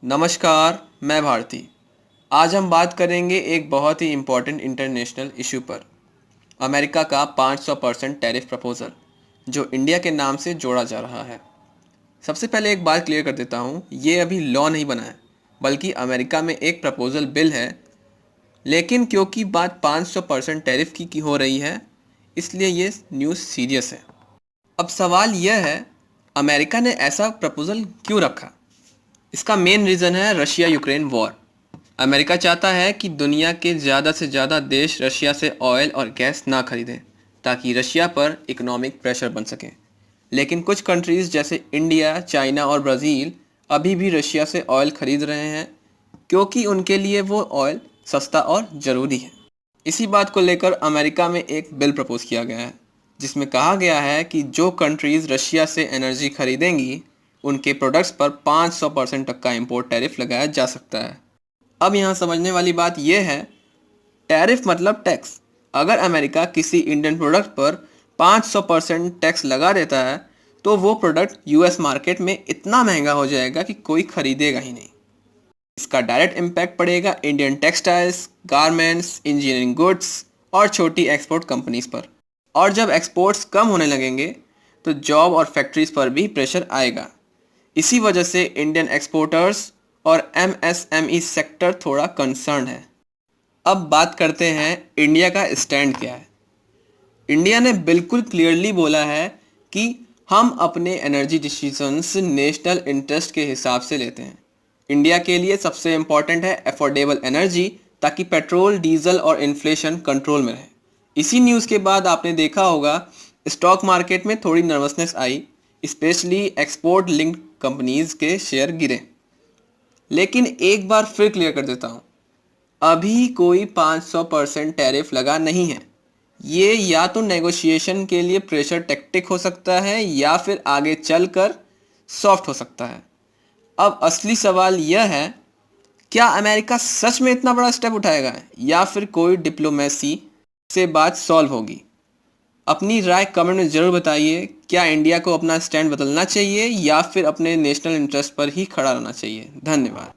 नमस्कार, मैं भारती। आज हम बात करेंगे एक बहुत ही इम्पोर्टेंट इंटरनेशनल इशू पर। अमेरिका का 500% टैरिफ प्रपोज़ल जो इंडिया के नाम से जोड़ा जा रहा है। सबसे पहले एक बात क्लियर कर देता हूँ, ये अभी लॉ नहीं बना है, बल्कि अमेरिका में एक प्रपोज़ल बिल है। लेकिन क्योंकि बात 500% टैरिफ की हो रही है, इसलिए ये न्यूज़ सीरियस है। अब सवाल यह है, अमेरिका ने ऐसा प्रपोज़ल क्यों रखा? इसका मेन रीज़न है रशिया यूक्रेन वॉर। अमेरिका चाहता है कि दुनिया के ज़्यादा से ज़्यादा देश रशिया से ऑयल और गैस ना खरीदें, ताकि रशिया पर इकोनॉमिक प्रेशर बन सके। लेकिन कुछ कंट्रीज़ जैसे इंडिया, चाइना और ब्राज़ील अभी भी रशिया से ऑयल खरीद रहे हैं, क्योंकि उनके लिए वो ऑयल सस्ता और ज़रूरी है। इसी बात को लेकर अमेरिका में एक बिल प्रपोज किया गया है, जिसमें कहा गया है कि जो कंट्रीज़ रशिया से एनर्जी खरीदेंगी, उनके प्रोडक्ट्स पर 500% तक का इंपोर्ट टैरिफ लगाया जा सकता है। अब यहाँ समझने वाली बात यह है, टैरिफ मतलब टैक्स। अगर अमेरिका किसी इंडियन प्रोडक्ट पर 500% टैक्स लगा देता है, तो वो प्रोडक्ट यूएस मार्केट में इतना महंगा हो जाएगा कि कोई खरीदेगा ही नहीं। इसका डायरेक्ट इम्पैक्ट पड़ेगा Indian textiles, garments, engineering goods और छोटी एक्सपोर्ट कंपनीज पर। और जब एक्सपोर्ट्स कम होने लगेंगे, तो जॉब और फैक्ट्रीज पर भी प्रेशर आएगा। इसी वजह से इंडियन एक्सपोर्टर्स और एमएसएमई सेक्टर थोड़ा कंसर्न है। अब बात करते हैं इंडिया का स्टैंड क्या है। इंडिया ने बिल्कुल क्लियरली बोला है कि हम अपने एनर्जी डिसीजंस नेशनल इंटरेस्ट के हिसाब से लेते हैं। इंडिया के लिए सबसे इम्पॉर्टेंट है अफोर्डेबल एनर्जी, ताकि पेट्रोल, डीजल और इन्फ्लेशन कंट्रोल में रहे। इसी न्यूज़ के बाद आपने देखा होगा स्टॉक मार्केट में थोड़ी nervousness I, specially export linked companies के शेयर गिरे। लेकिन एक बार फिर क्लियर कर देता हूँ, अभी कोई 500% टैरिफ लगा नहीं है। ये या तो नेगोशिएशन के लिए प्रेशर टैक्टिक हो सकता है, या फिर आगे चलकर सॉफ्ट हो सकता है। अब असली सवाल यह है, क्या अमेरिका सच में इतना बड़ा स्टेप उठाएगा, या फिर कोई डिप्लोमेसी से बात सॉल्व होगी? अपनी राय कमेंट में ज़रूर बताइए। क्या इंडिया को अपना स्टैंड बदलना चाहिए, या फिर अपने नेशनल इंटरेस्ट पर ही खड़ा रहना चाहिए? धन्यवाद।